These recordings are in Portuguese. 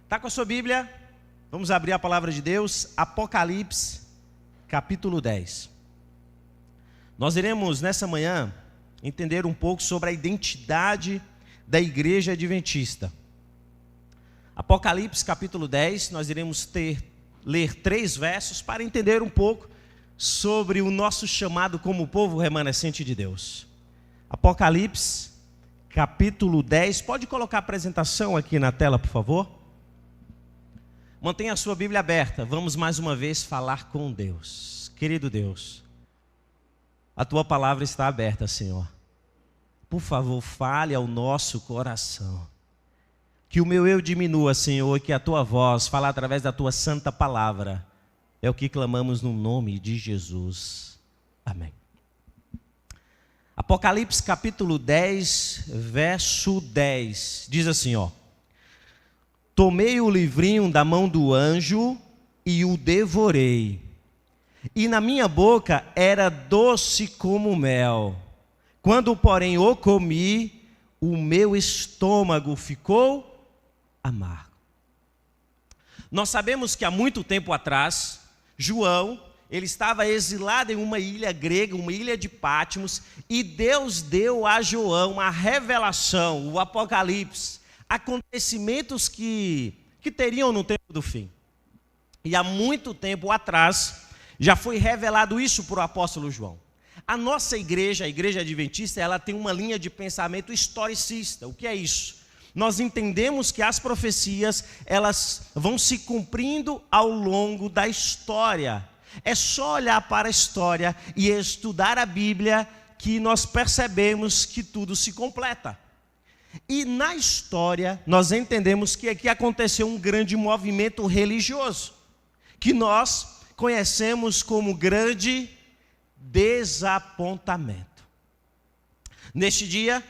Está com a sua Bíblia? Vamos abrir a palavra de Deus, Apocalipse, capítulo 10. Nós iremos, nessa manhã, entender um pouco sobre a identidade da igreja adventista. Apocalipse, capítulo 10, nós iremos ler 3 versos para entender um pouco sobre o nosso chamado como povo remanescente de Deus. Apocalipse, capítulo 10, pode colocar a apresentação aqui na tela, por favor? Mantenha a sua Bíblia aberta, vamos mais uma vez falar com Deus. Querido Deus, a Tua palavra está aberta, Senhor. Por favor, fale ao nosso coração. Que o meu eu diminua, Senhor, e que a Tua voz fale através da Tua santa palavra. É o que clamamos no nome de Jesus. Amém. Apocalipse capítulo 10, verso 10, diz assim, ó. Tomei o livrinho da mão do anjo e o devorei. E na minha boca era doce como mel. Quando, porém, o comi, o meu estômago ficou amargo. Nós sabemos que há muito tempo atrás, João, ele estava exilado em uma ilha grega, uma ilha de Patmos, e Deus deu a João a revelação, o Apocalipse, acontecimentos que teriam no tempo do fim. E há muito tempo atrás, já foi revelado isso para o apóstolo João. A nossa igreja, a igreja adventista, ela tem uma linha de pensamento historicista. O que é isso? Nós entendemos que as profecias, elas vão se cumprindo ao longo da história. É só olhar para a história e estudar a Bíblia que nós percebemos que tudo se completa. E na história, nós entendemos que aqui aconteceu um grande movimento religioso, que nós conhecemos como grande desapontamento. Neste dia,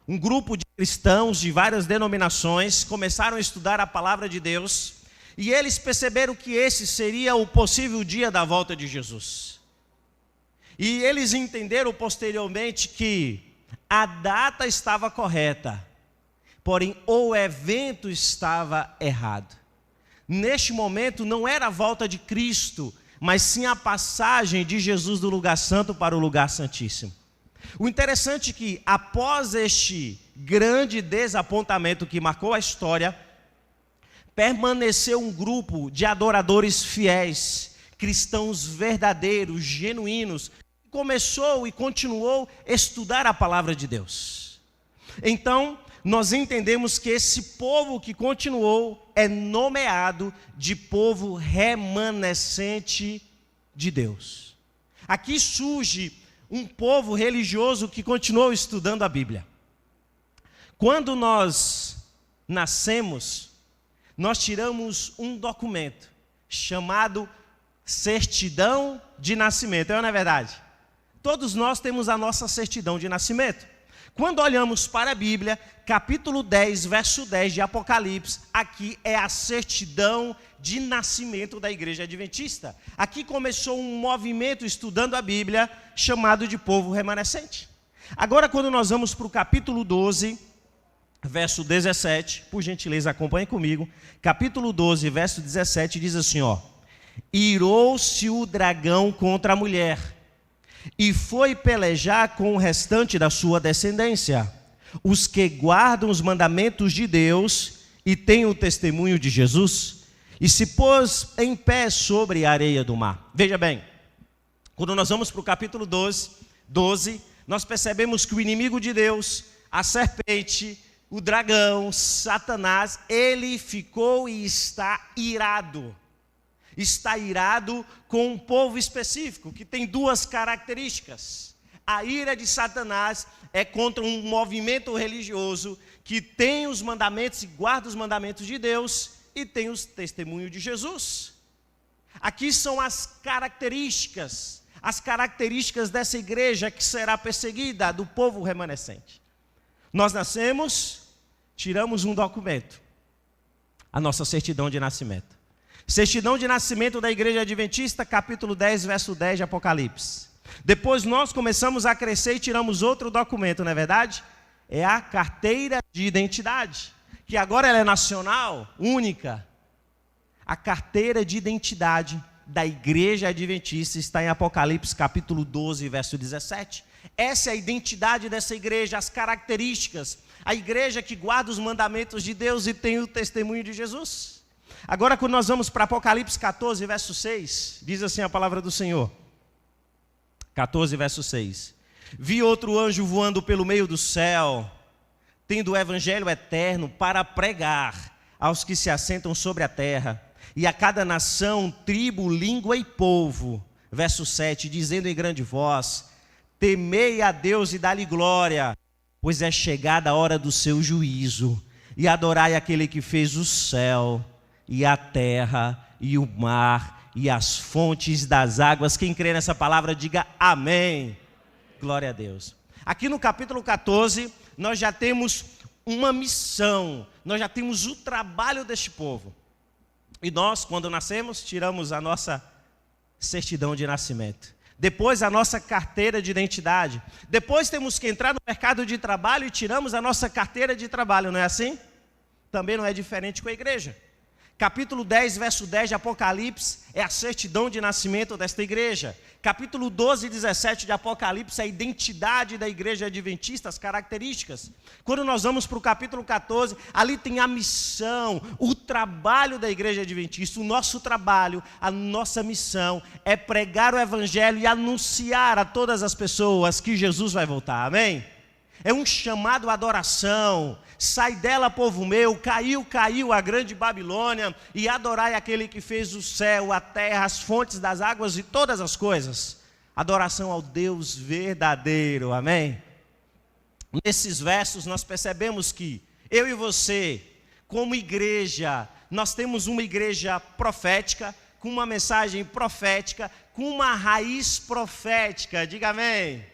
um grupo de cristãos de várias denominações começaram a estudar a palavra de Deus e eles perceberam que esse seria o possível dia da volta de Jesus. E eles entenderam posteriormente que a data estava correta, porém o evento estava errado. Neste momento não era a volta de Cristo, mas sim a passagem de Jesus do lugar santo para o lugar santíssimo. O interessante é que após este grande desapontamento que marcou a história, permaneceu um grupo de adoradores fiéis, cristãos verdadeiros, genuínos, que começou e continuou a estudar a palavra de Deus. Então, nós entendemos que esse povo que continuou é nomeado de povo remanescente de Deus. Aqui surge um povo religioso que continuou estudando a Bíblia. Quando nós nascemos, nós tiramos um documento chamado certidão de nascimento, não é verdade? Todos nós temos a nossa certidão de nascimento. Quando olhamos para a Bíblia, capítulo 10, verso 10 de Apocalipse, aqui é a certidão de nascimento da igreja adventista. Aqui começou um movimento estudando a Bíblia, chamado de povo remanescente. Agora, quando nós vamos para o capítulo 12, verso 17, por gentileza acompanhe comigo, capítulo 12, verso 17, diz assim, ó. Irou-se o dragão contra a mulher, e foi pelejar com o restante da sua descendência, os que guardam os mandamentos de Deus e têm o testemunho de Jesus, e se pôs em pé sobre a areia do mar. Veja bem, quando nós vamos para o capítulo 12, nós percebemos que o inimigo de Deus, a serpente, o dragão, Satanás, ele ficou e está irado. Está irado com um povo específico, que tem 2 características. A ira de Satanás é contra um movimento religioso que tem os mandamentos e guarda os mandamentos de Deus e tem os testemunhos de Jesus. Aqui são as características dessa igreja que será perseguida, do povo remanescente. Nós nascemos, tiramos um documento, a nossa certidão de nascimento. Certidão de nascimento da igreja adventista, capítulo 10, verso 10 de Apocalipse. Depois nós começamos a crescer e tiramos outro documento, não é verdade? É a carteira de identidade, que agora ela é nacional, única. A carteira de identidade da igreja adventista está em Apocalipse capítulo 12, verso 17. Essa é a identidade dessa igreja, as características. A igreja que guarda os mandamentos de Deus e tem o testemunho de Jesus. Agora, quando nós vamos para Apocalipse 14, verso 6, diz assim a palavra do Senhor. 14, verso 6. Vi outro anjo voando pelo meio do céu, tendo o evangelho eterno para pregar aos que se assentam sobre a terra, e a cada nação, tribo, língua e povo. Verso 7, dizendo em grande voz: temei a Deus e dá-lhe glória, pois é chegada a hora do seu juízo, e adorai aquele que fez o céu, e a terra, e o mar, e as fontes das águas. Quem crê nessa palavra, diga amém. Glória a Deus. Aqui no capítulo 14, nós já temos uma missão, nós já temos o trabalho deste povo. E nós, quando nascemos, tiramos a nossa certidão de nascimento. Depois a nossa carteira de identidade. Depois temos que entrar no mercado de trabalho e tiramos a nossa carteira de trabalho, não é assim? Também não é diferente com a igreja. Capítulo 10, verso 10 de Apocalipse é a certidão de nascimento desta igreja. Capítulo 12 e 17 de Apocalipse é a identidade da igreja adventista, as características. Quando nós vamos para o capítulo 14, ali tem a missão, o trabalho da igreja adventista. O nosso trabalho, a nossa missão é pregar o evangelho e anunciar a todas as pessoas que Jesus vai voltar, amém? É um chamado à adoração. Sai dela, povo meu, caiu a grande Babilônia, e adorai aquele que fez o céu, a terra, as fontes das águas e todas as coisas. Adoração ao Deus verdadeiro, amém? Nesses versos nós percebemos que eu e você, como igreja, nós temos uma igreja profética, com uma mensagem profética, com uma raiz profética, diga amém.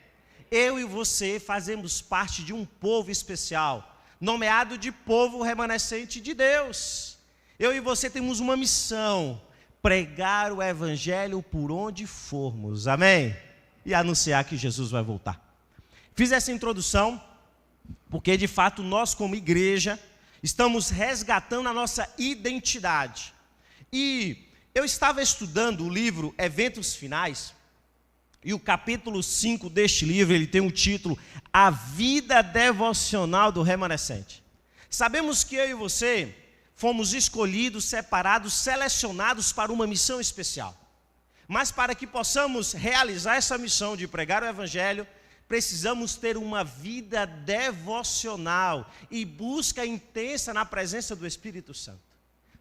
Eu e você fazemos parte de um povo especial, nomeado de povo remanescente de Deus. Eu e você temos uma missão: pregar o evangelho por onde formos, amém? E anunciar que Jesus vai voltar. Fiz essa introdução porque de fato nós como igreja estamos resgatando a nossa identidade. E eu estava estudando o livro Eventos Finais, e o capítulo 5 deste livro, ele tem o título A Vida Devocional do Remanescente. Sabemos que eu e você fomos escolhidos, separados, selecionados para uma missão especial. Mas para que possamos realizar essa missão de pregar o evangelho, precisamos ter uma vida devocional e busca intensa na presença do Espírito Santo.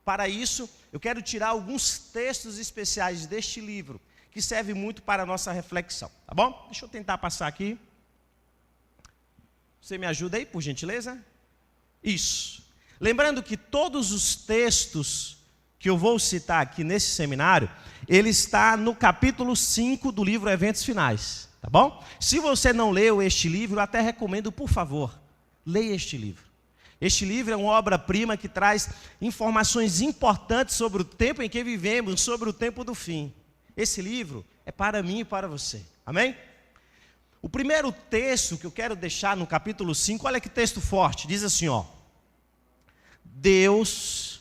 Para isso, eu quero tirar alguns textos especiais deste livro, que serve muito para a nossa reflexão, tá bom? Deixa eu tentar passar aqui. Você me ajuda aí, por gentileza? Isso. Lembrando que todos os textos que eu vou citar aqui nesse seminário, ele está no capítulo 5 do livro Eventos Finais, tá bom? Se você não leu este livro, eu até recomendo, por favor, leia este livro. Este livro é uma obra-prima que traz informações importantes sobre o tempo em que vivemos, sobre o tempo do fim. Esse livro é para mim e para você, amém? O primeiro texto que eu quero deixar no capítulo 5, olha que texto forte, diz assim, ó: Deus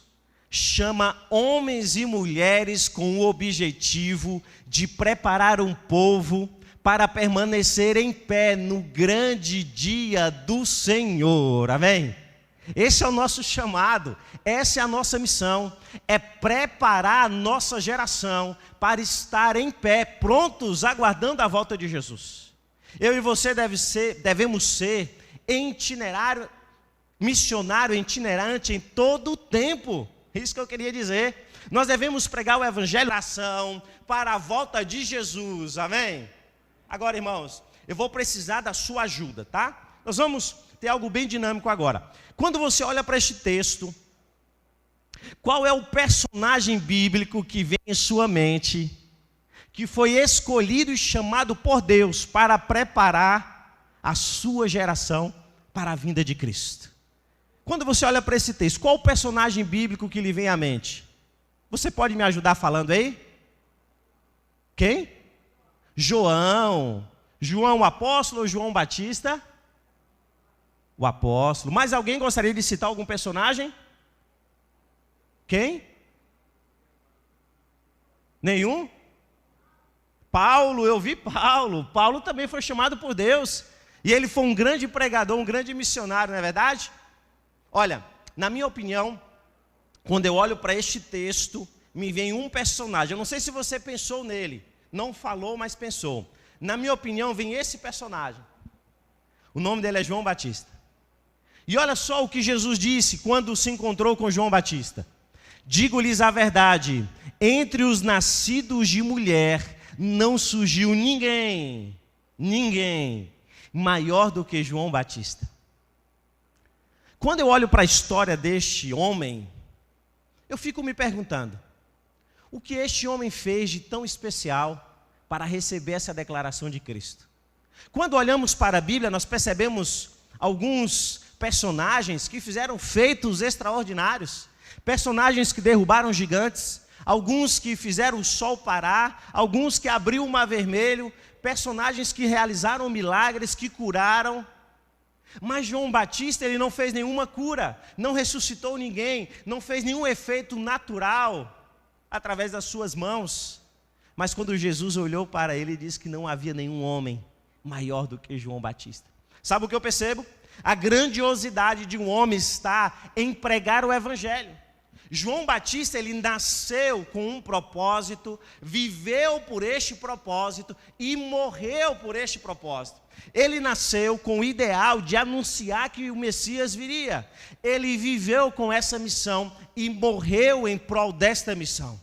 chama homens e mulheres com o objetivo de preparar um povo para permanecer em pé no grande dia do Senhor, amém? Esse é o nosso chamado, essa é a nossa missão, é preparar a nossa geração para estar em pé, prontos, aguardando a volta de Jesus. Eu e você devemos ser missionário itinerante em todo o tempo, isso que eu queria dizer. Nós devemos pregar o evangelho para a volta de Jesus, amém? Agora, irmãos, eu vou precisar da sua ajuda, tá? Nós vamos ter algo bem dinâmico agora. Quando você olha para este texto, qual é o personagem bíblico que vem em sua mente, que foi escolhido e chamado por Deus para preparar a sua geração para a vinda de Cristo? Quando você olha para esse texto, qual o personagem bíblico que lhe vem à mente? Você pode me ajudar falando aí? Quem? João. João apóstolo ou João Batista? o apóstolo. Mais alguém gostaria de citar algum personagem? Quem? Nenhum? Paulo, eu vi Paulo. Paulo também foi chamado por Deus. E ele foi um grande pregador, um grande missionário, não é verdade? Olha, na minha opinião, quando eu olho para este texto, me vem um personagem. Eu não sei se você pensou nele. Não falou, mas pensou. Na minha opinião, vem esse personagem. O nome dele é João Batista. E olha só o que Jesus disse quando se encontrou com João Batista. Digo-lhes a verdade, entre os nascidos de mulher não surgiu ninguém maior do que João Batista. Quando eu olho para a história deste homem, eu fico me perguntando, o que este homem fez de tão especial para receber essa declaração de Cristo? Quando olhamos para a Bíblia, nós percebemos alguns personagens que fizeram feitos extraordinários, personagens que derrubaram gigantes, alguns que fizeram o sol parar, alguns que abriu o mar vermelho, personagens que realizaram milagres, que curaram. Mas João Batista, ele não fez nenhuma cura, não ressuscitou ninguém, não fez nenhum efeito natural através das suas mãos. Mas quando Jesus olhou para ele, disse que não havia nenhum homem maior do que João Batista. Sabe o que eu percebo? A grandiosidade de um homem está em pregar o evangelho. João Batista, ele nasceu com um propósito, viveu por este propósito e morreu por este propósito. Ele nasceu com o ideal de anunciar que o Messias viria. Ele viveu com essa missão e morreu em prol desta missão.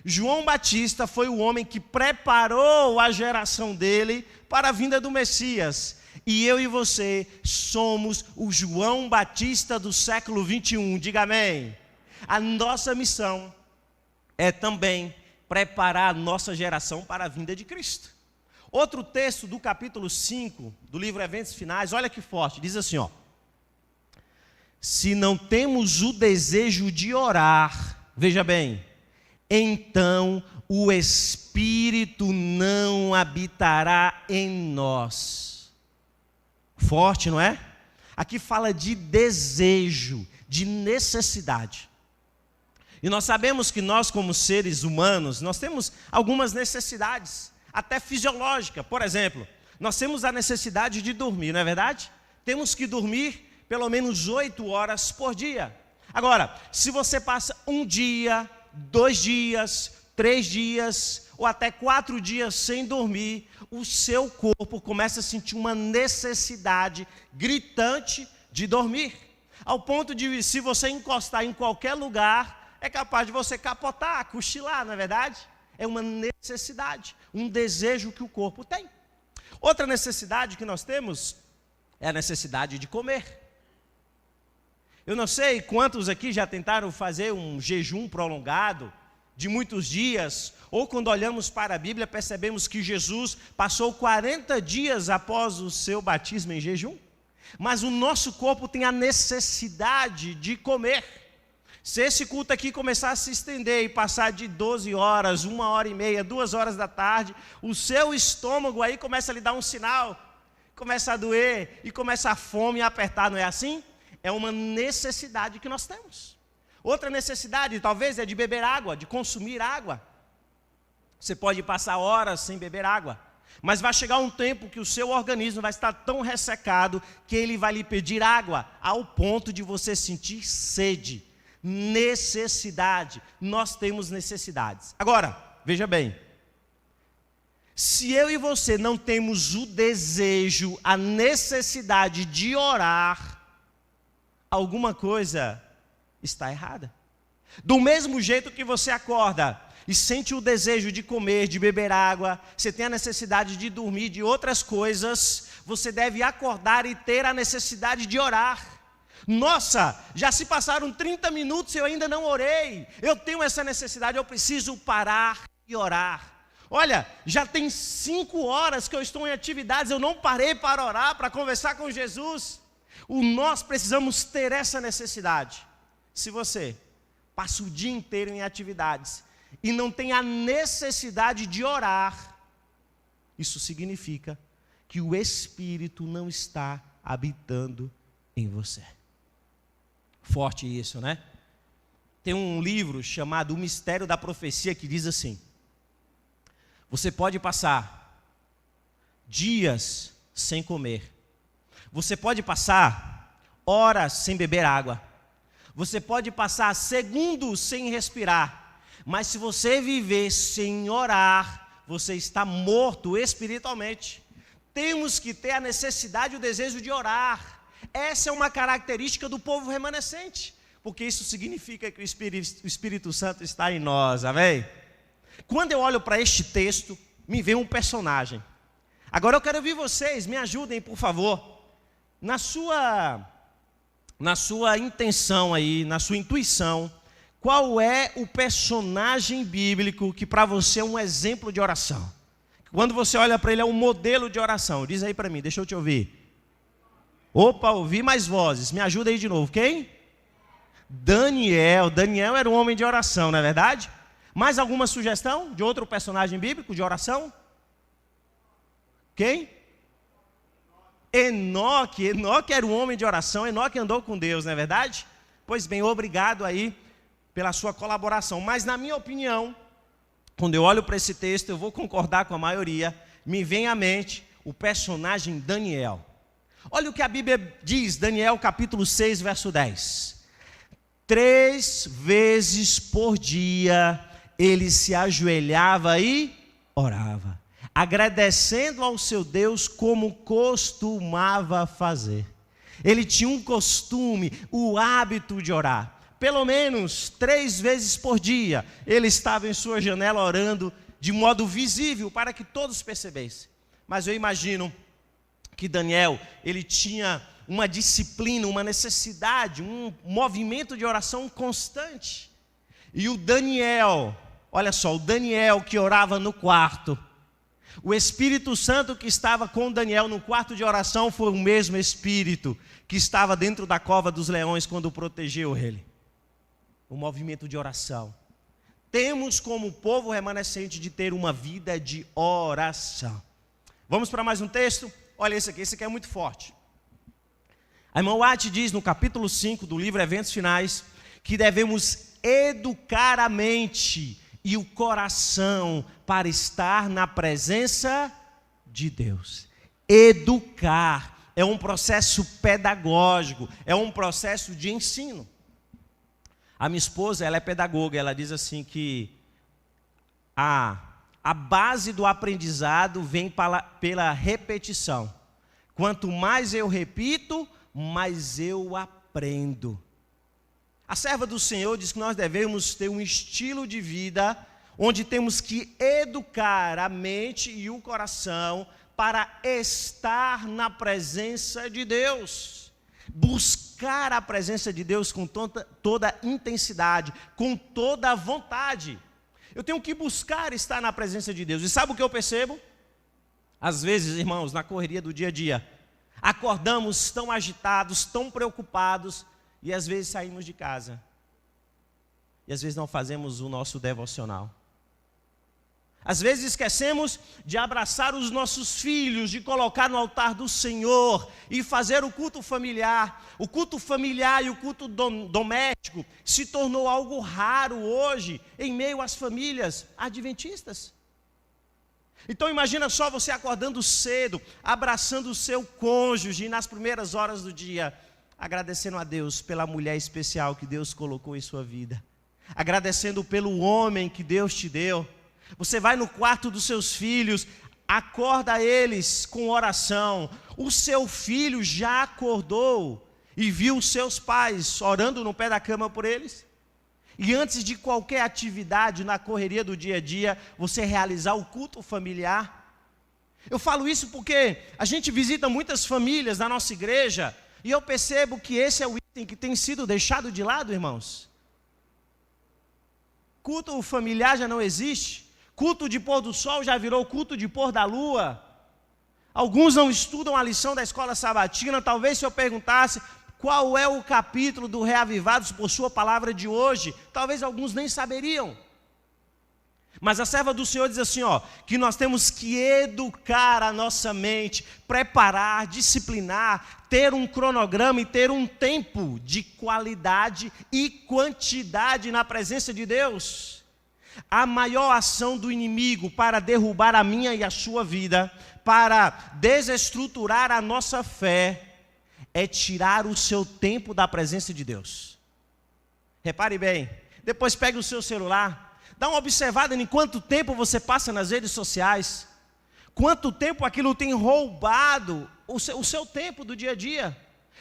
João Batista foi o homem que preparou a geração dele para a vinda do Messias. E eu e você somos o João Batista do século 21. Diga amém. A nossa missão é também preparar a nossa geração para a vinda de Cristo. Outro texto do capítulo 5 do livro Eventos Finais, olha que forte, diz assim, ó: se não temos o desejo de orar, veja bem, então o Espírito não habitará em nós. Forte, não é? Aqui fala de desejo, de necessidade. E nós sabemos que nós, como seres humanos, nós temos algumas necessidades, até fisiológicas. Por exemplo, nós temos a necessidade de dormir, não é verdade? Temos que dormir pelo menos 8 horas por dia. Agora, se você passa 1 dia, 2 dias, 3 dias, ou até 4 dias sem dormir, o seu corpo começa a sentir uma necessidade gritante de dormir. Ao ponto de, se você encostar em qualquer lugar, é capaz de você capotar, cochilar, não é verdade? É uma necessidade, um desejo que o corpo tem. Outra necessidade que nós temos é a necessidade de comer. Eu não sei quantos aqui já tentaram fazer um jejum prolongado, de muitos dias, ou quando olhamos para a Bíblia, percebemos que Jesus passou 40 dias após o seu batismo em jejum. Mas o nosso corpo tem a necessidade de comer. Se esse culto aqui começar a se estender e passar de 12 horas, 1 hora e meia, 2 horas da tarde, o seu estômago aí começa a lhe dar um sinal, começa a doer e começa a fome a apertar, não é assim? É uma necessidade que nós temos. Outra necessidade talvez é de beber água, de consumir água. Você pode passar horas sem beber água, mas vai chegar um tempo que o seu organismo vai estar tão ressecado que ele vai lhe pedir água, ao ponto de você sentir sede. Necessidade, nós temos necessidades. Agora, veja bem, se eu e você não temos o desejo, a necessidade de orar, alguma coisa está errada. Do mesmo jeito que você acorda e sente o desejo de comer, de beber água, você tem a necessidade de dormir, de outras coisas, você deve acordar e ter a necessidade de orar. Nossa, já se passaram 30 minutos e eu ainda não orei. Eu tenho essa necessidade, eu preciso parar e orar. Olha, já tem 5 horas que eu estou em atividades, eu não parei para orar, para conversar com Jesus. Nós precisamos ter essa necessidade. Se você passa o dia inteiro em atividades e não tem a necessidade de orar, isso significa que o Espírito não está habitando em você. Forte isso, né? Tem um livro chamado O Mistério da Profecia que diz assim: você pode passar dias sem comer, você pode passar horas sem beber água, você pode passar segundos sem respirar, mas se você viver sem orar, você está morto espiritualmente. Temos que ter a necessidade e o desejo de orar. Essa é uma característica do povo remanescente, porque isso significa que o Espírito Santo está em nós, amém? Quando eu olho para este texto, me vem um personagem. Agora eu quero ouvir vocês, me ajudem, por favor. Na sua intenção aí, na sua intuição, qual é o personagem bíblico que para você é um exemplo de oração? Quando você olha para ele é um modelo de oração. Diz aí para mim, deixa eu te ouvir. Opa, ouvi mais vozes, me ajuda aí de novo, quem? Daniel era um homem de oração, não é verdade? Mais alguma sugestão de outro personagem bíblico de oração? Quem? Enoque era um homem de oração, Enoque andou com Deus, não é verdade? Pois bem, obrigado aí pela sua colaboração, mas na minha opinião, quando eu olho para esse texto, eu vou concordar com a maioria, me vem à mente o personagem Daniel. Olha o que a Bíblia diz, Daniel capítulo 6, verso 10. 3 vezes por dia ele se ajoelhava e orava, agradecendo ao seu Deus como costumava fazer. Ele tinha um costume, o hábito de orar. Pelo menos 3 vezes por dia, ele estava em sua janela orando de modo visível para que todos percebessem. Mas eu imagino que Daniel, ele tinha uma disciplina, uma necessidade, um movimento de oração constante. E o Daniel, olha só, o Daniel que orava no quarto, o Espírito Santo que estava com Daniel no quarto de oração foi o mesmo Espírito que estava dentro da cova dos leões quando protegeu ele. O movimento de oração. Temos como povo remanescente de ter uma vida de oração. Vamos para mais um texto? Olha esse aqui é muito forte. A irmã Watt diz no capítulo 5 do livro Eventos Finais que devemos educar a mente e o coração para estar na presença de Deus. Educar é um processo pedagógico, é um processo de ensino. A minha esposa, ela é pedagoga, ela diz assim que a base do aprendizado vem pela repetição. Quanto mais eu repito, mais eu aprendo. A serva do Senhor diz que nós devemos ter um estilo de vida onde temos que educar a mente e o coração para estar na presença de Deus. Buscar a presença de Deus com toda intensidade, com toda vontade. Eu tenho que buscar estar na presença de Deus. E sabe o que eu percebo? Às vezes, irmãos, na correria do dia a dia, acordamos tão agitados, tão preocupados, e às vezes saímos de casa. E às vezes não fazemos o nosso devocional. Às vezes esquecemos de abraçar os nossos filhos, de colocar no altar do Senhor e fazer o culto familiar. O culto familiar e o culto doméstico se tornou algo raro hoje em meio às famílias adventistas. Então imagina só você acordando cedo, abraçando o seu cônjuge nas primeiras horas do dia, agradecendo a Deus pela mulher especial que Deus colocou em sua vida, agradecendo pelo homem que Deus te deu. Você vai no quarto dos seus filhos, acorda eles com oração. O seu filho já acordou e viu os seus pais orando no pé da cama por eles? E antes de qualquer atividade na correria do dia a dia, você realizar o culto familiar? Eu falo isso porque a gente visita muitas famílias na nossa igreja e eu percebo que esse é o item que tem sido deixado de lado, irmãos. Culto familiar já não existe. Culto de pôr do sol já virou culto de pôr da lua. Alguns não estudam a lição da escola sabatina. Talvez se eu perguntasse qual é o capítulo do Reavivados por sua palavra de hoje, talvez alguns nem saberiam. Mas a serva do Senhor diz assim, ó, que nós temos que educar a nossa mente, preparar, disciplinar, ter um cronograma e ter um tempo de qualidade e quantidade na presença de Deus. A maior ação do inimigo para derrubar a minha e a sua vida, para desestruturar a nossa fé, é tirar o seu tempo da presença de Deus. Repare bem, depois pegue o seu celular, dá uma observada em quanto tempo você passa nas redes sociais, quanto tempo aquilo tem roubado o seu tempo do dia a dia.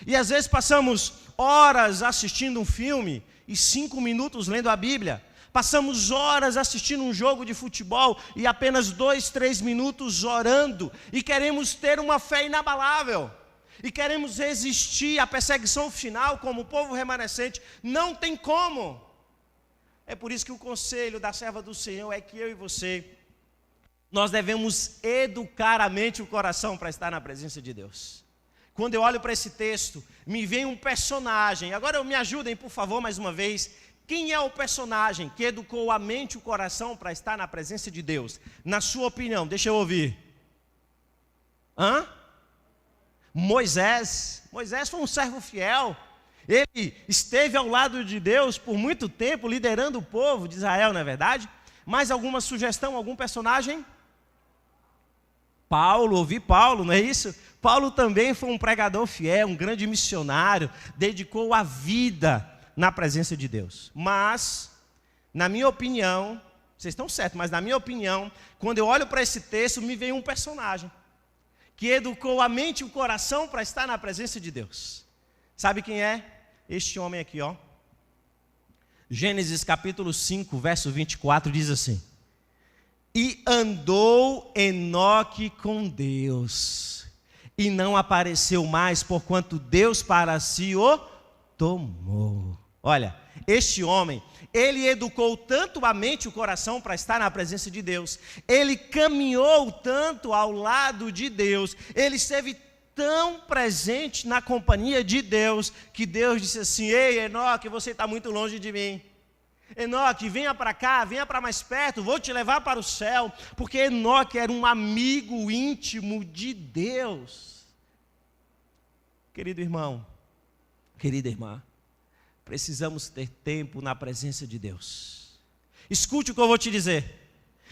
E às vezes passamos horas assistindo um filme e 5 minutos lendo a Bíblia. Passamos horas assistindo um jogo de futebol e apenas 2, 3 minutos orando. E queremos ter uma fé inabalável. E queremos resistir à perseguição final como o povo remanescente. Não tem como. É por isso que o conselho da serva do Senhor é que eu e você, nós devemos educar a mente e o coração para estar na presença de Deus. Quando eu olho para esse texto, me vem um personagem. Agora me ajudem, por favor, mais uma vez. Quem é o personagem que educou a mente e o coração para estar na presença de Deus? Na sua opinião, deixa eu ouvir. Moisés. Moisés foi um servo fiel. Ele esteve ao lado de Deus por muito tempo, liderando o povo de Israel, não é verdade? Mais alguma sugestão, algum personagem? Paulo, ouvi Paulo, não é isso? Paulo também foi um pregador fiel, um grande missionário, dedicou a vida na presença de Deus. Mas, na minha opinião, vocês estão certos, mas na minha opinião, quando eu olho para esse texto, me vem um personagem que educou a mente e o coração para estar na presença de Deus. Sabe quem é? Este homem aqui, ó. Gênesis capítulo 5, verso 24, diz assim: e andou Enoque com Deus, e não apareceu mais, porquanto Deus para si o tomou. Olha, este homem, ele educou tanto a mente e o coração para estar na presença de Deus, ele caminhou tanto ao lado de Deus, ele esteve tão presente na companhia de Deus, que Deus disse assim: ei, Enoque, você está muito longe de mim. Enoque, venha para cá, venha para mais perto, vou te levar para o céu, porque Enoque era um amigo íntimo de Deus. Querido irmão, querida irmã, precisamos ter tempo na presença de Deus. Escute o que eu vou te dizer.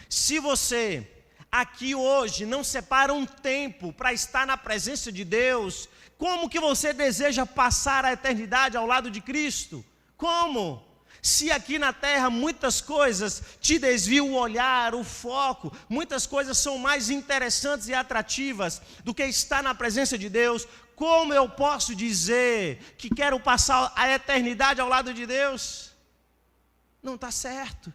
Se você aqui hoje não separa um tempo para estar na presença de Deus, como que você deseja passar a eternidade ao lado de Cristo? Como? Se aqui na terra muitas coisas te desviam o olhar, o foco, muitas coisas são mais interessantes e atrativas do que estar na presença de Deus, como eu posso dizer que quero passar a eternidade ao lado de Deus? Não está certo.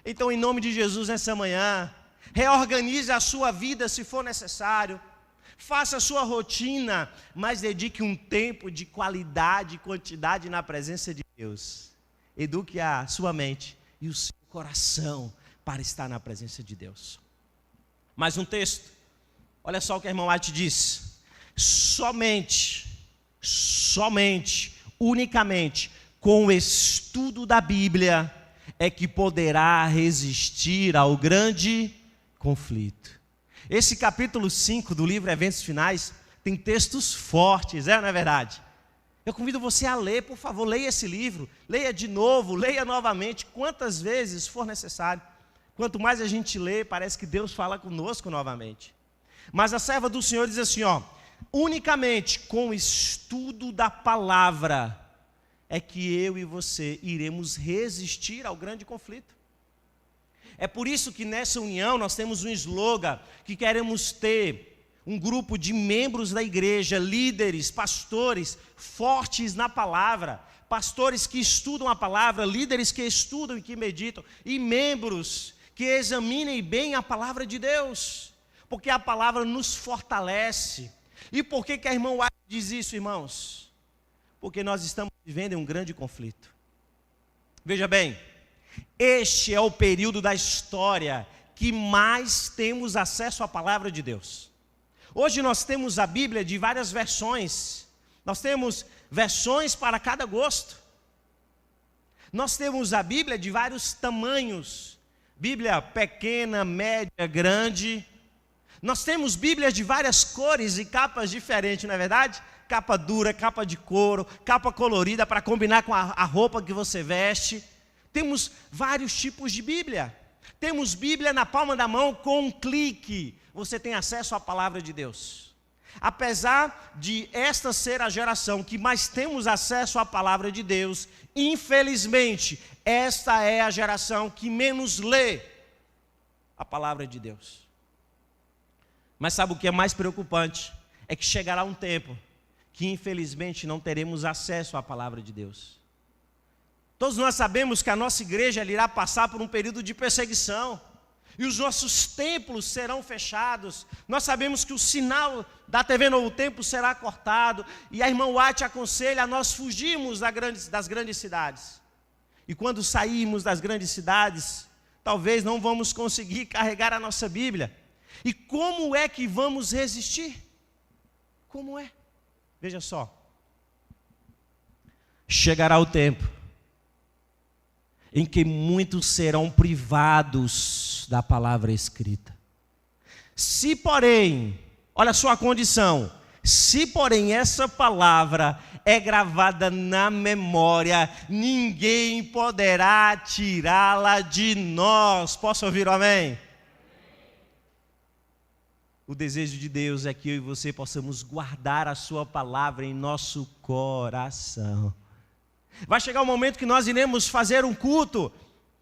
Então, em nome de Jesus, nessa manhã, reorganize a sua vida se for necessário, faça a sua rotina, mas dedique um tempo de qualidade e quantidade na presença de Deus. Eduque a sua mente e o seu coração para estar na presença de Deus. Mais um texto, olha só o que a irmã White diz: somente, unicamente, com o estudo da Bíblia é que poderá resistir ao grande conflito. Esse capítulo 5 do livro Eventos Finais tem textos fortes, não é verdade? Eu convido você a ler, por favor, leia esse livro, leia de novo, leia novamente, quantas vezes for necessário. Quanto mais a gente lê, parece que Deus fala conosco novamente. Mas a serva do Senhor diz assim, ó: unicamente com o estudo da palavra é que eu e você iremos resistir ao grande conflito. É por isso que nessa união nós temos um slogan que queremos ter um grupo de membros da igreja, líderes, pastores, fortes na palavra, pastores que estudam a palavra, líderes que estudam e que meditam, e membros que examinem bem a palavra de Deus, porque a palavra nos fortalece. E por que a irmã White diz isso, irmãos? Porque nós estamos vivendo em um grande conflito. Veja bem, este é o período da história que mais temos acesso à palavra de Deus. Hoje nós temos a Bíblia de várias versões, nós temos versões para cada gosto. Nós temos a Bíblia de vários tamanhos, Bíblia pequena, média, grande. Nós temos Bíblias de várias cores e capas diferentes, não é verdade? Capa dura, capa de couro, capa colorida para combinar com a roupa que você veste. Temos vários tipos de Bíblia. Temos Bíblia na palma da mão, com um clique você tem acesso à palavra de Deus. Apesar de esta ser a geração que mais temos acesso à palavra de Deus, infelizmente, esta é a geração que menos lê a palavra de Deus. Mas sabe o que é mais preocupante? É que chegará um tempo que infelizmente não teremos acesso à palavra de Deus. Todos nós sabemos que a nossa igreja irá passar por um período de perseguição. E os nossos templos serão fechados. Nós sabemos que o sinal da TV Novo Tempo será cortado. E a irmã Watt aconselha a nós fugirmos das grandes cidades. E quando sairmos das grandes cidades, talvez não vamos conseguir carregar a nossa Bíblia. E como é que vamos resistir? Como é? Veja só. Chegará o tempo em que muitos serão privados da palavra escrita. Se porém, olha só a condição, se porém essa palavra é gravada na memória, ninguém poderá tirá-la de nós. Posso ouvir o amém? O desejo de Deus é que eu e você possamos guardar a sua palavra em nosso coração. Vai chegar um momento que nós iremos fazer um culto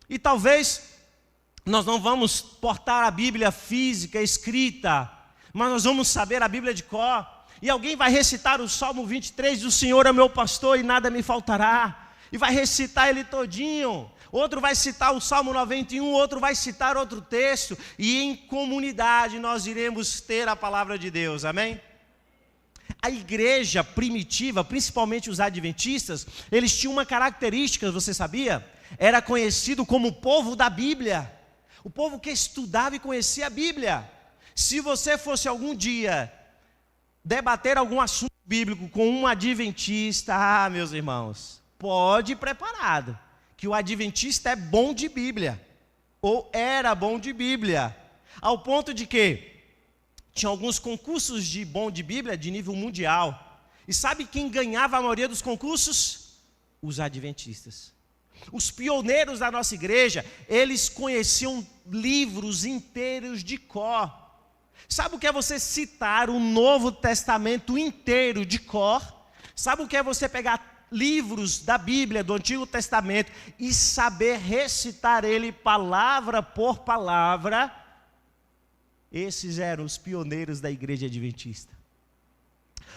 e talvez nós não vamos portar a Bíblia física, escrita, mas nós vamos saber a Bíblia de cor. E alguém vai recitar o Salmo 23, o Senhor é meu pastor e nada me faltará. E vai recitar ele todinho. Outro vai citar o Salmo 91, outro vai citar outro texto. E em comunidade nós iremos ter a palavra de Deus, amém? A igreja primitiva, principalmente os adventistas, eles tinham uma característica, você sabia? Era conhecido como o povo da Bíblia. O povo que estudava e conhecia a Bíblia. Se você fosse algum dia debater algum assunto bíblico com um adventista, meus irmãos, pode ir preparado, que o adventista é bom de Bíblia, ou era bom de Bíblia, ao ponto de que tinha alguns concursos de bom de Bíblia de nível mundial. E sabe quem ganhava a maioria dos concursos? Os adventistas. Os pioneiros da nossa igreja, eles conheciam livros inteiros de cor. Sabe o que é você citar o Novo Testamento inteiro de cor? Sabe o que é você pegar livros da Bíblia, do Antigo Testamento, e saber recitar ele palavra por palavra? Esses eram os pioneiros da igreja adventista.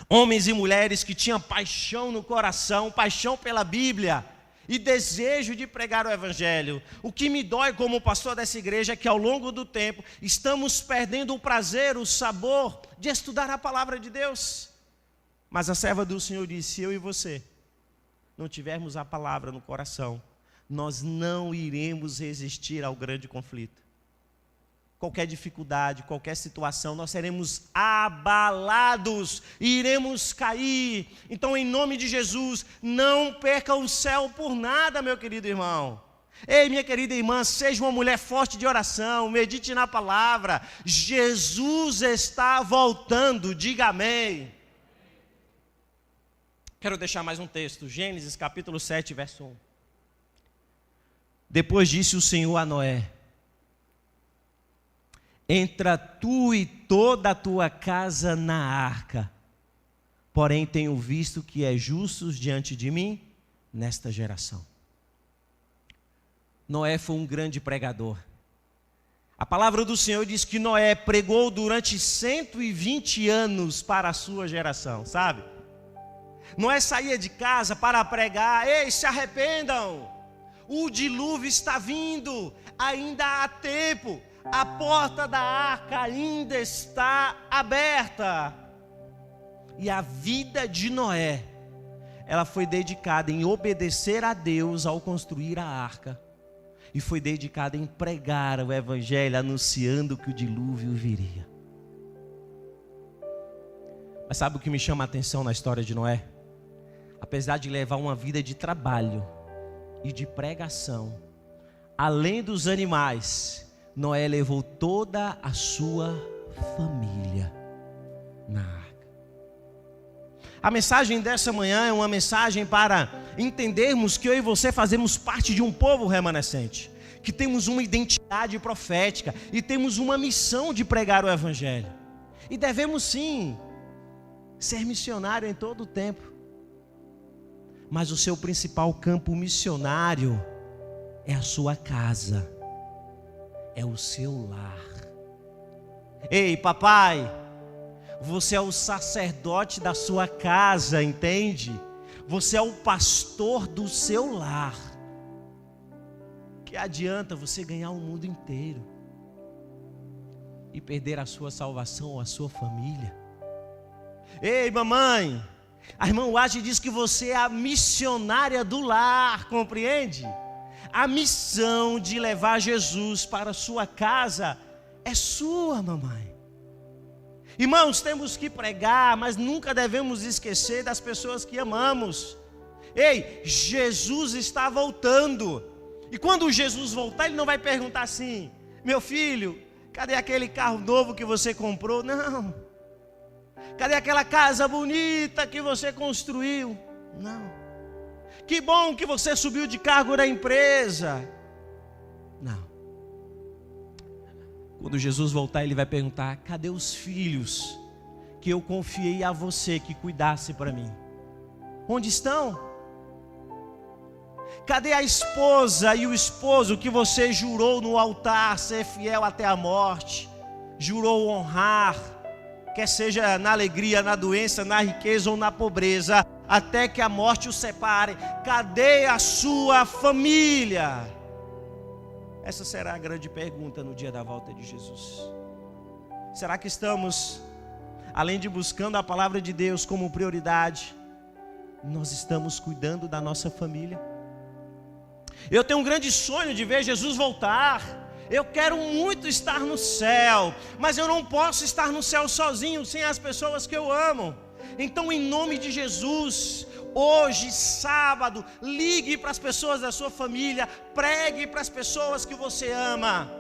Homens e mulheres que tinham paixão no coração, paixão pela Bíblia e desejo de pregar o Evangelho. O que me dói como pastor dessa igreja é que ao longo do tempo estamos perdendo o prazer, o sabor de estudar a palavra de Deus. Mas a serva do Senhor disse, se eu e você não tivermos a palavra no coração, nós não iremos resistir ao grande conflito. Qualquer dificuldade, qualquer situação, nós seremos abalados e iremos cair. Então, em nome de Jesus, não perca o céu por nada, meu querido irmão. Ei, minha querida irmã, seja uma mulher forte de oração, medite na palavra. Jesus está voltando, diga amém. Quero deixar mais um texto, Gênesis capítulo 7, verso 1. Depois disse o Senhor a Noé: entra tu e toda a tua casa na arca, porém tenho visto que é justos diante de mim nesta geração. Noé foi um grande pregador. A palavra do Senhor diz que Noé pregou durante 120 anos para a sua geração, sabe? Noé saía de casa para pregar, ei, se arrependam, o dilúvio está vindo, ainda há tempo. A porta da arca ainda está aberta. E a vida de Noé, ela foi dedicada em obedecer a Deus ao construir a arca. E foi dedicada em pregar o Evangelho, anunciando que o dilúvio viria. Mas sabe o que me chama a atenção na história de Noé? Apesar de levar uma vida de trabalho e de pregação, além dos animais, Noé levou toda a sua família na arca. A mensagem dessa manhã é uma mensagem para entendermos que eu e você fazemos parte de um povo remanescente, que temos uma identidade profética e temos uma missão de pregar o Evangelho. E devemos sim ser missionário em todo o tempo. Mas o seu principal campo missionário é a sua casa, é o seu lar. Ei, papai, você é o sacerdote da sua casa, entende? Você é o pastor do seu lar. Que adianta você ganhar o mundo inteiro e perder a sua salvação ou a sua família? Ei, mamãe, a irmã Wade diz que você é a missionária do lar, compreende? A missão de levar Jesus para a sua casa é sua, mamãe. Irmãos, temos que pregar, mas nunca devemos esquecer das pessoas que amamos. Ei, Jesus está voltando. E quando Jesus voltar, Ele não vai perguntar assim: meu filho, cadê aquele carro novo que você comprou? Não. Cadê aquela casa bonita que você construiu? Não. Que bom que você subiu de cargo na empresa. Não. Quando Jesus voltar, Ele vai perguntar: cadê os filhos que eu confiei a você que cuidasse para mim? Onde estão? Cadê a esposa e o esposo que você jurou no altar ser fiel até a morte? Jurou honrar, quer seja na alegria, na doença, na riqueza ou na pobreza, até que a morte os separe. Cadê a sua família? Essa será a grande pergunta no dia da volta de Jesus. Será que estamos, além de buscando a palavra de Deus como prioridade, nós estamos cuidando da nossa família? Eu tenho um grande sonho de ver Jesus voltar. Eu quero muito estar no céu, mas eu não posso estar no céu sozinho, sem as pessoas que eu amo. Então, em nome de Jesus, hoje, sábado, ligue para as pessoas da sua família, pregue para as pessoas que você ama.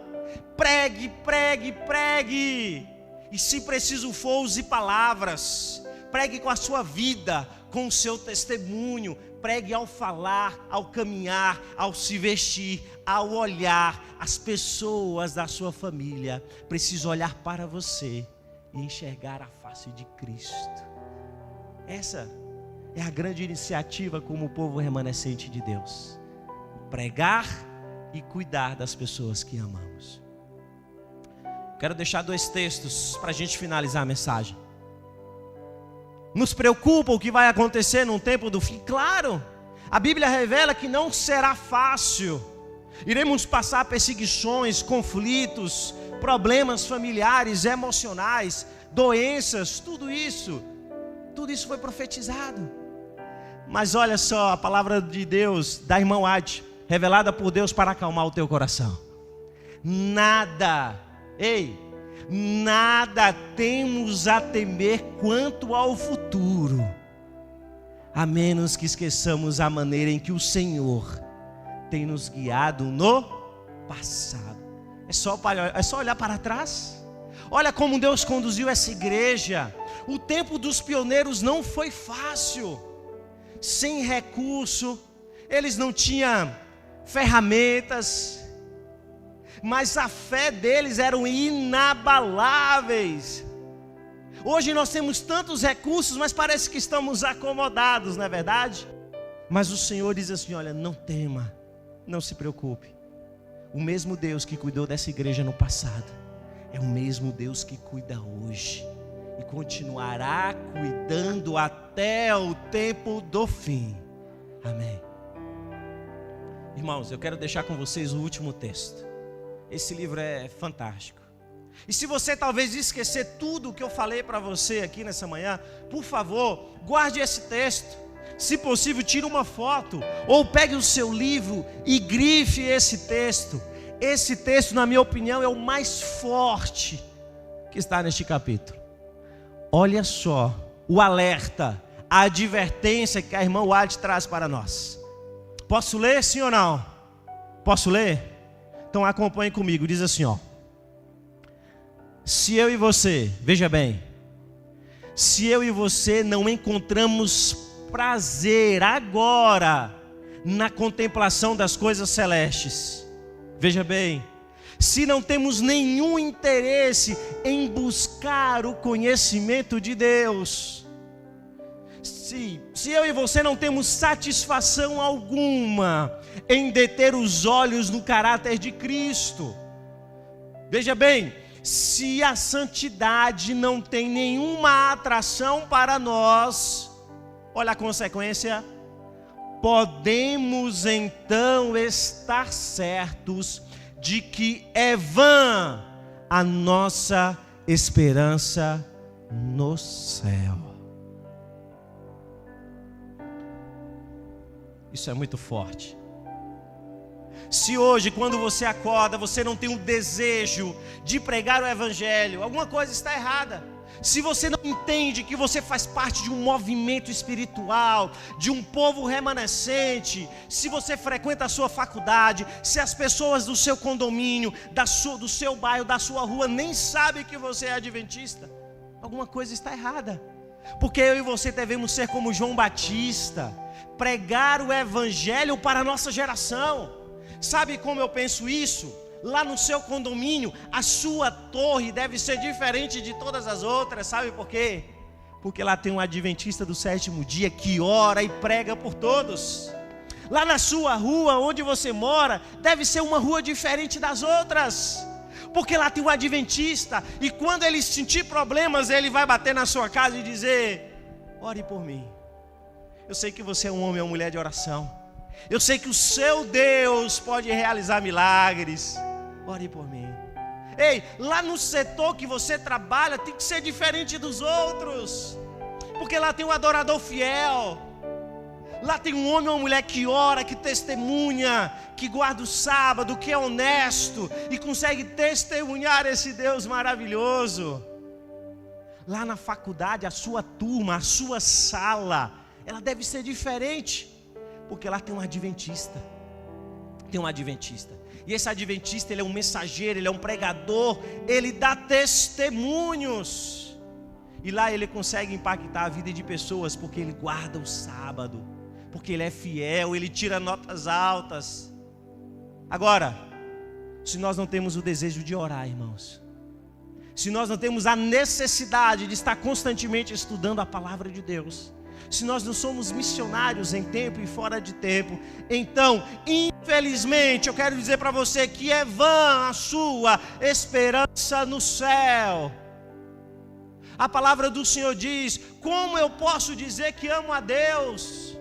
Pregue, pregue, pregue. E se preciso for, use palavras. Pregue com a sua vida, com o seu testemunho. Pregue ao falar, ao caminhar, ao se vestir, ao olhar. As pessoas da sua família precisam olhar para você e enxergar a face de Cristo. Essa é a grande iniciativa como povo remanescente de Deus: pregar e cuidar das pessoas que amamos. Quero deixar 2 textos para a gente finalizar a mensagem. Nos preocupa o que vai acontecer no tempo do fim? Claro, a Bíblia revela que não será fácil. Iremos passar perseguições, conflitos, problemas familiares, emocionais, doenças, tudo isso foi profetizado. Mas olha só a palavra de Deus, da irmã Wade, revelada por Deus para acalmar o teu coração. Nada temos a temer quanto ao futuro, a menos que esqueçamos a maneira em que o Senhor tem nos guiado no passado. É só olhar para trás. Olha como Deus conduziu essa igreja. O tempo dos pioneiros não foi fácil. Sem recurso, eles não tinham ferramentas, mas a fé deles eram inabaláveis. Hoje nós temos tantos recursos, mas parece que estamos acomodados, não é verdade? Mas o Senhor diz assim: olha, não tema, não se preocupe. O mesmo Deus que cuidou dessa igreja no passado é o mesmo Deus que cuida hoje e continuará cuidando até o tempo do fim. Amém. Irmãos, eu quero deixar com vocês o último texto. Esse livro é fantástico. E se você talvez esquecer tudo o que eu falei para você aqui nessa manhã, por favor, guarde esse texto. Se possível, tire uma foto ou pegue o seu livro e grife esse texto. Esse texto, na minha opinião, é o mais forte que está neste capítulo. Olha só o alerta, a advertência que a irmã Wade traz para nós. Posso ler, sim ou não? Posso ler? Então acompanhe comigo, diz assim, ó. Se eu e você, veja bem, se eu e você não encontramos prazer agora na contemplação das coisas celestes, veja bem, se não temos nenhum interesse em buscar o conhecimento de Deus, se eu e você não temos satisfação alguma em deter os olhos no caráter de Cristo, veja bem, se a santidade não tem nenhuma atração para nós, olha a consequência, podemos então estar certos de que é vã a nossa esperança no céu. Isso é muito forte. Se hoje, quando você acorda, você não tem o desejo de pregar o Evangelho, alguma coisa está errada. Se você não entende que você faz parte de um movimento espiritual, de um povo remanescente, se você frequenta a sua faculdade, se as pessoas do seu condomínio, do seu bairro, da sua rua, nem sabem que você é adventista, alguma coisa está errada. Porque eu e você devemos ser como João Batista, pregar o Evangelho para a nossa geração. Sabe como eu penso isso? Lá no seu condomínio, a sua torre deve ser diferente de todas as outras. Sabe por quê? Porque lá tem um adventista do sétimo dia que ora e prega por todos. Lá na sua rua, onde você mora, deve ser uma rua diferente das outras, porque lá tem um adventista, e quando ele sentir problemas, ele vai bater na sua casa e dizer: ore por mim. Eu sei que você é um homem ou mulher de oração. Eu sei que o seu Deus pode realizar milagres. Ore por mim. Ei, lá no setor que você trabalha tem que ser diferente dos outros, porque lá tem um adorador fiel. Lá tem um homem ou uma mulher que ora, que testemunha, que guarda o sábado, que é honesto e consegue testemunhar esse Deus maravilhoso. Lá na faculdade, a sua turma, a sua sala, ela deve ser diferente, porque lá tem um adventista. Tem um adventista. E esse adventista, ele é um mensageiro, ele é um pregador, ele dá testemunhos. E lá ele consegue impactar a vida de pessoas, porque ele guarda o sábado, porque ele é fiel, ele tira notas altas. Agora, se nós não temos o desejo de orar, irmãos, se nós não temos a necessidade de estar constantemente estudando a palavra de Deus, se nós não somos missionários em tempo e fora de tempo, então, infelizmente, eu quero dizer para você que é vã a sua esperança no céu. A palavra do Senhor diz: como eu posso dizer que amo a Deus,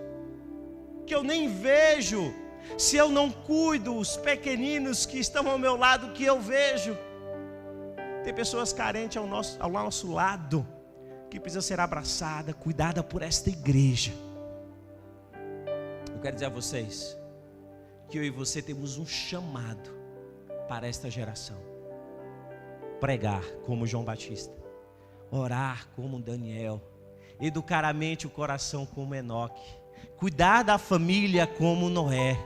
que eu nem vejo, se eu não cuido os pequeninos que estão ao meu lado, que eu vejo? Tem pessoas carentes ao nosso lado, que precisa ser abraçada, cuidada por esta igreja. Eu quero dizer a vocês que eu e você temos um chamado para esta geração: pregar como João Batista, orar como Daniel, educar a mente e o coração como Enoque, cuidar da família como Noé,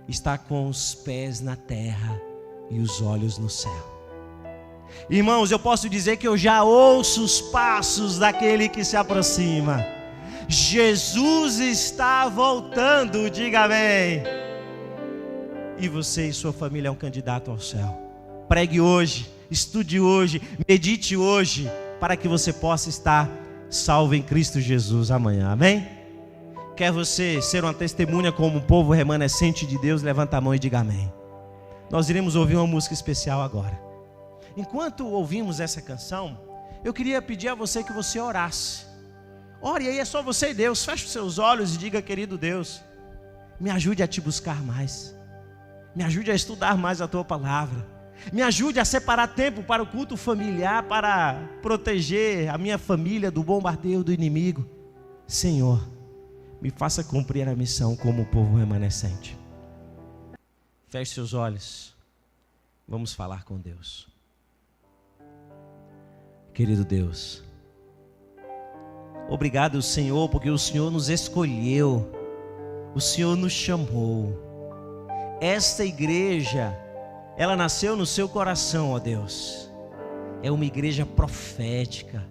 estar com os pés na terra e os olhos no céu. Irmãos, eu posso dizer que eu já ouço os passos daquele que se aproxima. Jesus está voltando, diga amém. E você e sua família é um candidato ao céu. Pregue hoje, estude hoje, medite hoje, para que você possa estar salvo em Cristo Jesus amanhã, amém? Quer você ser uma testemunha como um povo remanescente de Deus? Levanta a mão e diga amém. Nós iremos ouvir uma música especial agora. Enquanto ouvimos essa canção, eu queria pedir a você que você orasse. Ore, aí é só você e Deus. Feche os seus olhos e diga: querido Deus, me ajude a te buscar mais, me ajude a estudar mais a tua palavra, me ajude a separar tempo para o culto familiar, para proteger a minha família do bombardeio do inimigo. Senhor, me faça cumprir a missão como povo remanescente. Feche seus olhos, vamos falar com Deus. Querido Deus, obrigado, Senhor, porque o Senhor nos escolheu, o Senhor nos chamou. esta igreja, ela nasceu no seu coração, ó Deus. É uma igreja profética.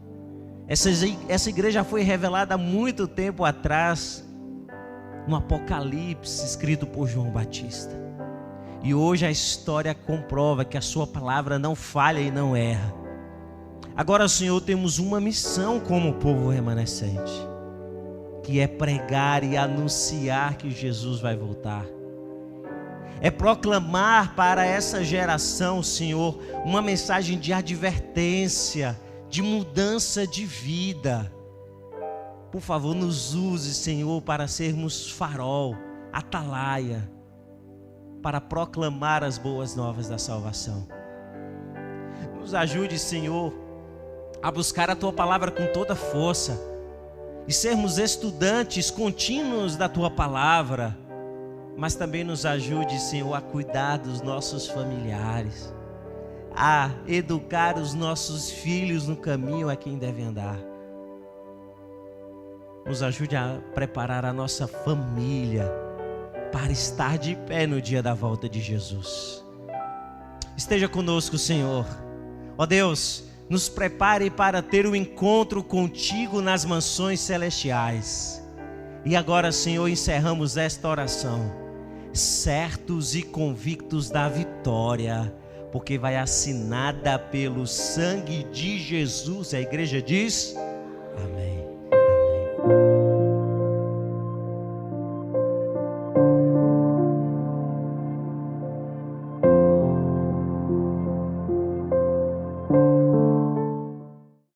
Essa igreja foi revelada há muito tempo atrás, no Apocalipse, escrito por João Batista. E hoje a história comprova que a sua palavra não falha e não erra. Agora, Senhor, temos uma missão como povo remanescente, que é pregar e anunciar que Jesus vai voltar. É proclamar para essa geração, Senhor, uma mensagem de advertência, de mudança de vida. Por favor, nos use, Senhor, para sermos farol, atalaia, para proclamar as boas novas da salvação. Nos ajude, Senhor, a buscar a Tua palavra com toda força e sermos estudantes contínuos da Tua palavra, mas também nos ajude, Senhor, a cuidar dos nossos familiares, a educar os nossos filhos no caminho a quem devem andar. Nos ajude a preparar a nossa família para estar de pé no dia da volta de Jesus. Esteja conosco, Senhor. Ó Deus, nos prepare para ter um encontro contigo nas mansões celestiais. E agora, Senhor, encerramos esta oração, certos e convictos da vitória, porque vai assinada pelo sangue de Jesus. A igreja diz: amém.